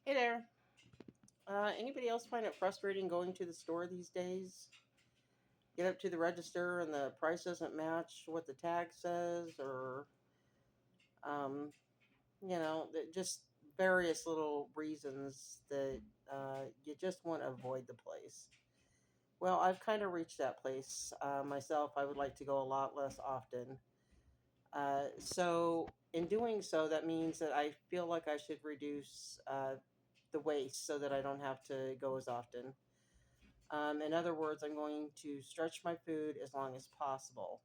Hey there. Anybody else find it frustrating going to the store these days? Get up to the register and the price doesn't match what the tag says, or um, just various little reasons that you just want to avoid the place. Well, I've kind of reached that place myself. I would like to go a lot less often. So, in doing so, that means that I feel like I should reduce the waste so that I don't have to go as often. In other words, I'm going to stretch my food as long as possible.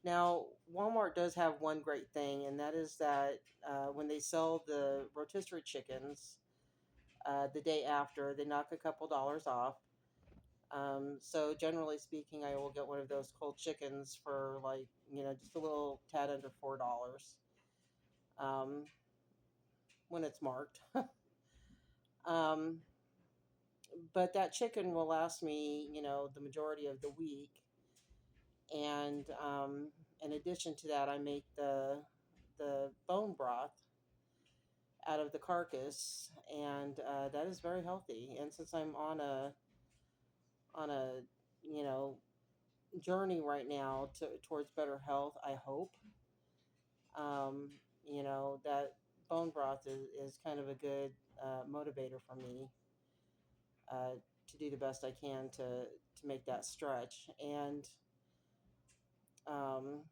Now, Walmart does have one great thing, and that is that when they sell the rotisserie chickens the day after, they knock a couple dollars off. So, generally speaking, I will get one of those cold chickens for just a little tad under $4 um, when it's marked. um, but that chicken will last me, the majority of the week. And in addition to that, I make the bone broth out of the carcass, and that is very healthy. And since I'm on a you know journey right now towards better health, I hope um, that bone broth is kind of a good motivator for me uh, to do the best I can to make that stretch. And um,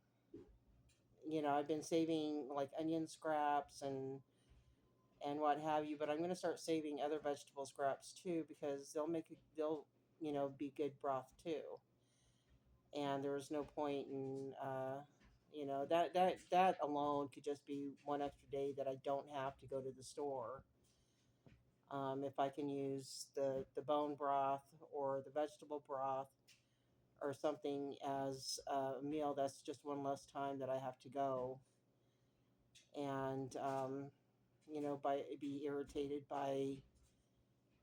I've been saving like onion scraps and what have you, but I'm going to start saving other vegetable scraps too because they'll be good broth too. And there's no point in that alone could just be one extra day that I don't have to go to the store. If I can use the bone broth or the vegetable broth or something as a meal, that's just one less time that I have to go and be irritated by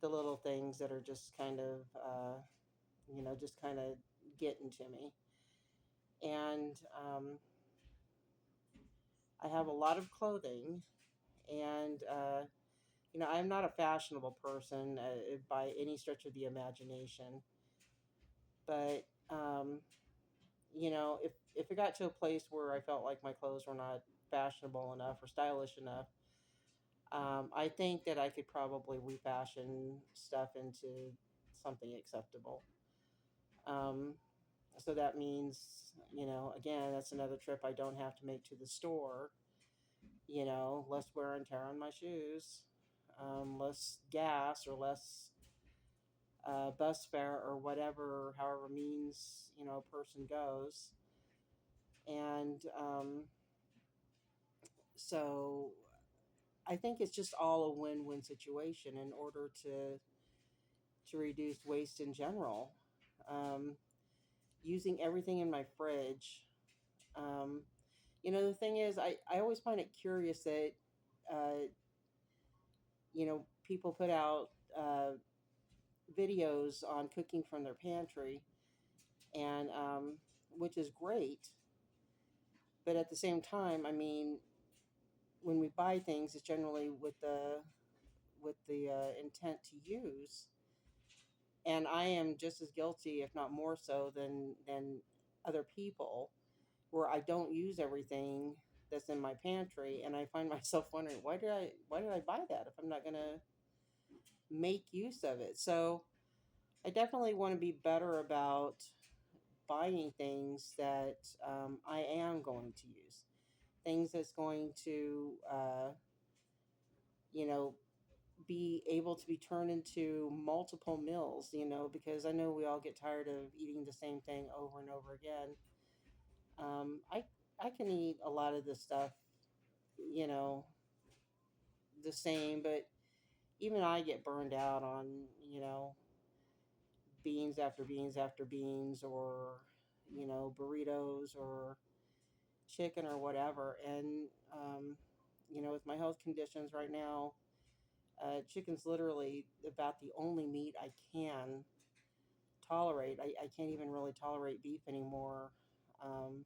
the little things that are just kind of just kind of getting to me. And I have a lot of clothing, and I'm not a fashionable person by any stretch of the imagination. But if it got to a place where I felt like my clothes were not fashionable enough or stylish enough, I think that I could probably refashion stuff into something acceptable. Um, So that means, again, that's another trip I don't have to make to the store, less wear and tear on my shoes, less gas or less bus fare or whatever, however means, a person goes. And so I think it's just all a win-win situation in order to reduce waste in general. Um, Using everything in my fridge. Um, the thing is, I always find it curious that, uh, people put out videos on cooking from their pantry, and which is great. But at the same time, I mean, when we buy things, it's generally with the intent to use. And I am just as guilty, if not more so, than other people, where I don't use everything that's in my pantry, and I find myself wondering why did I buy that if I'm not gonna make use of it. So I definitely want to be better about buying things that I am going to use, things that's going to you know be able to be turned into multiple meals. Because I know we all get tired of eating the same thing over and over again. I can eat a lot of this stuff, you know, the same, but even I get burned out on, beans after beans after beans, or, burritos or chicken or whatever. And, with my health conditions right now, chicken's literally about the only meat I can tolerate. I can't even really tolerate beef anymore. Um,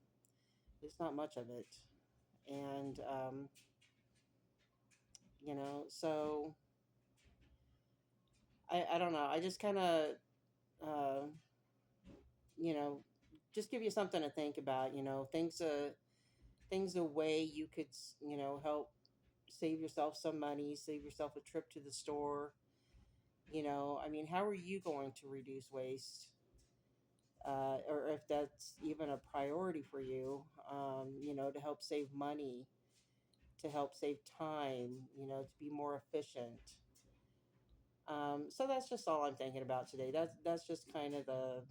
there's not much of it. And, so I don't know. I just kind of, uh, you know, just give you something to think about. Things a way you could, help save yourself some money, save yourself a trip to the store. I mean, how are you going to reduce waste? Or if that's even a priority for you, to help save money, to help save time, to be more efficient. So that's just all I'm thinking about today. That's just kind of the,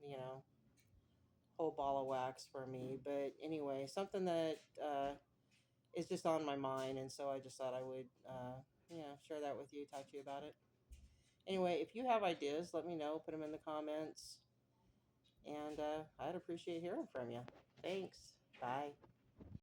you know, whole ball of wax for me. But anyway, something that is just on my mind, and so I just thought I would, share that with you, talk to you about it. Anyway, if you have ideas, let me know. Put them in the comments, and I'd appreciate hearing from you. Thanks. Bye.